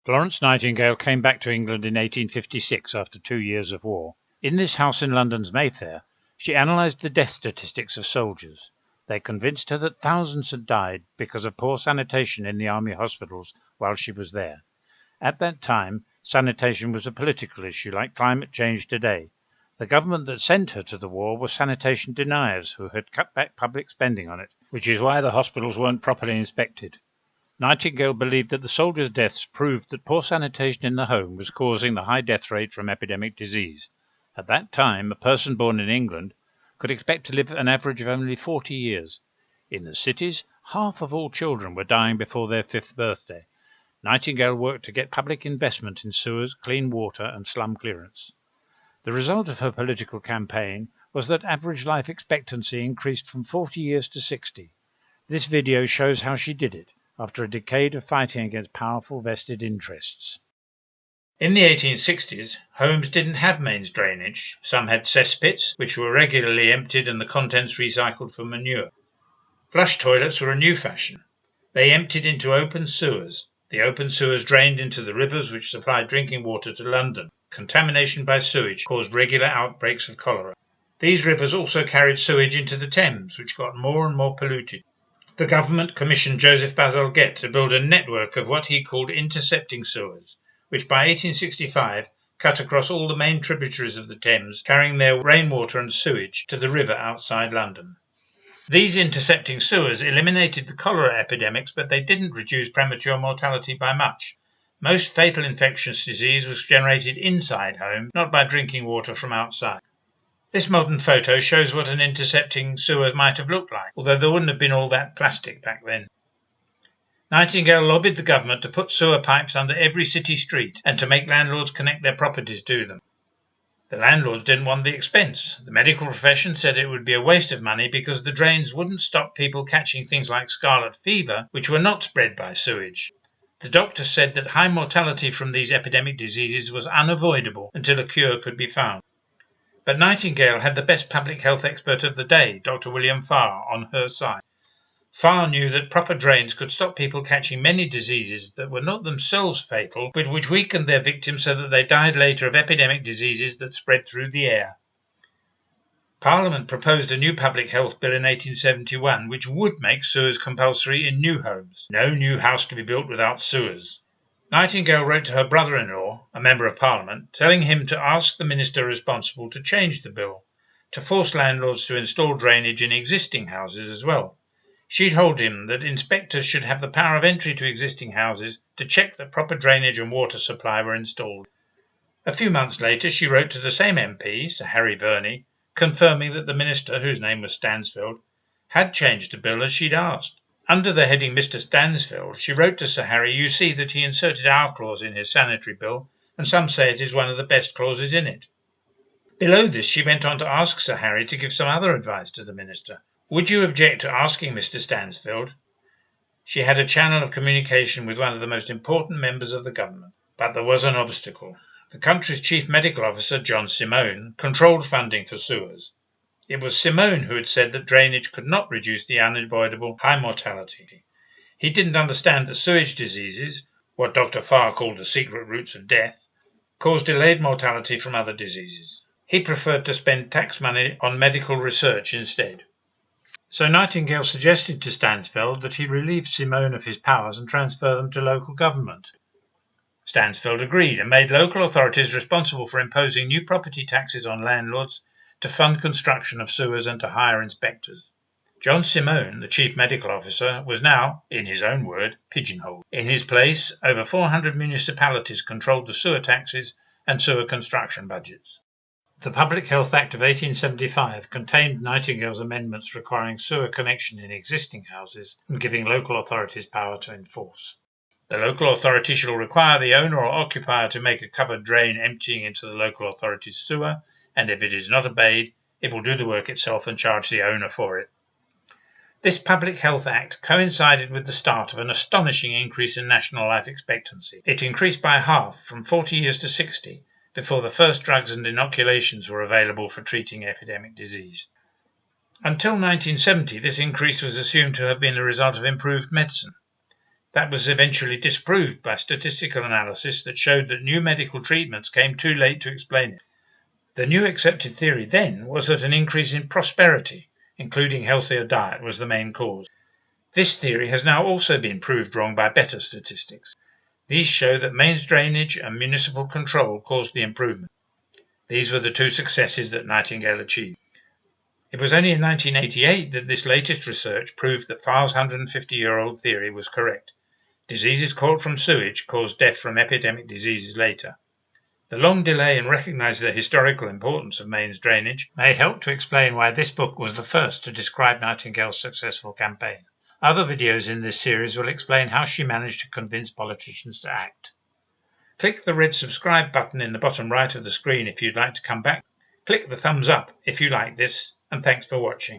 Florence Nightingale came back to England in 1856 after 2 years of war. In this house in London's Mayfair, she analysed the death statistics of soldiers. They convinced her that thousands had died because of poor sanitation in the army hospitals while she was there. At that time, sanitation was a political issue like climate change today. The government that sent her to the war were sanitation deniers who had cut back public spending on it, which is why the hospitals weren't properly inspected. Nightingale believed that the soldiers' deaths proved that poor sanitation in the home was causing the high death rate from epidemic disease. At that time, a person born in England could expect to live an average of only 40 years. In the cities, half of all children were dying before their 5th birthday. Nightingale worked to get public investment in sewers, clean water and slum clearance. The result of her political campaign was that average life expectancy increased from 40 years to 60. This video shows how she did it, after a decade of fighting against powerful vested interests. In the 1860s, homes didn't have mains drainage. Some had cesspits, which were regularly emptied and the contents recycled for manure. Flush toilets were a new fashion. They emptied into open sewers. The open sewers drained into the rivers which supplied drinking water to London. Contamination by sewage caused regular outbreaks of cholera. These rivers also carried sewage into the Thames, which got more and more polluted. The government commissioned Joseph Bazalgette to build a network of what he called intercepting sewers, which by 1865 cut across all the main tributaries of the Thames, carrying their rainwater and sewage to the river outside London. These intercepting sewers eliminated the cholera epidemics, but they didn't reduce premature mortality by much. Most fatal infectious disease was generated inside homes, not by drinking water from outside. This modern photo shows what an intercepting sewer might have looked like, although there wouldn't have been all that plastic back then. Nightingale lobbied the government to put sewer pipes under every city street and to make landlords connect their properties to them. The landlords didn't want the expense. The medical profession said it would be a waste of money because the drains wouldn't stop people catching things like scarlet fever, which were not spread by sewage. The doctors said that high mortality from these epidemic diseases was unavoidable until a cure could be found. But Nightingale had the best public health expert of the day, Dr. William Farr, on her side. Farr knew that proper drains could stop people catching many diseases that were not themselves fatal, but which weakened their victims so that they died later of epidemic diseases that spread through the air. Parliament proposed a new public health bill in 1871 which would make sewers compulsory in new homes. No new house to be built without sewers. Nightingale wrote to her brother-in-law, a member of Parliament, telling him to ask the minister responsible to change the bill, to force landlords to install drainage in existing houses as well. She told him that inspectors should have the power of entry to existing houses to check that proper drainage and water supply were installed. A few months later she wrote to the same MP, Sir Harry Verney, confirming that the minister, whose name was Stansfeld, had changed the bill as she'd asked. Under the heading Mr. Stansfeld, she wrote to Sir Harry, "You see that he inserted our clause in his sanitary bill, and some say it is one of the best clauses in it." Below this she went on to ask Sir Harry to give some other advice to the minister. "Would you object to asking Mr. Stansfeld?" She had a channel of communication with one of the most important members of the government. But there was an obstacle. The country's chief medical officer, John Simone, controlled funding for sewers. It was Simone who had said that drainage could not reduce the unavoidable high mortality. He didn't understand that sewage diseases, what Dr. Farr called the secret roots of death, caused delayed mortality from other diseases. He preferred to spend tax money on medical research instead. So Nightingale suggested to Stansfeld that he relieve Simone of his powers and transfer them to local government. Stansfeld agreed and made local authorities responsible for imposing new property taxes on landlords, to fund construction of sewers and to hire inspectors. John Simone, the chief medical officer, was now, in his own word, pigeonholed. In his place, over 400 municipalities controlled the sewer taxes and sewer construction budgets. The Public Health Act of 1875 contained Nightingale's amendments requiring sewer connection in existing houses and giving local authorities power to enforce. The local authority shall require the owner or occupier to make a covered drain emptying into the local authority's sewer, and if it is not obeyed, it will do the work itself and charge the owner for it. This Public Health Act coincided with the start of an astonishing increase in national life expectancy. It increased by half, from 40 years to 60, before the first drugs and inoculations were available for treating epidemic disease. Until 1970, this increase was assumed to have been the result of improved medicine. That was eventually disproved by statistical analysis that showed that new medical treatments came too late to explain it. The new accepted theory then was that an increase in prosperity, including healthier diet, was the main cause. This theory has now also been proved wrong by better statistics. These show that mains drainage and municipal control caused the improvement. These were the two successes that Nightingale achieved. It was only in 1988 that this latest research proved that Farr's 150-year-old theory was correct. Diseases caught from sewage caused death from epidemic diseases later. The long delay in recognizing the historical importance of mains drainage may help to explain why this book was the first to describe Nightingale's successful campaign. Other videos in this series will explain how she managed to convince politicians to act. Click the red subscribe button in the bottom right of the screen if you'd like to come back. Click the thumbs up if you like this, and thanks for watching.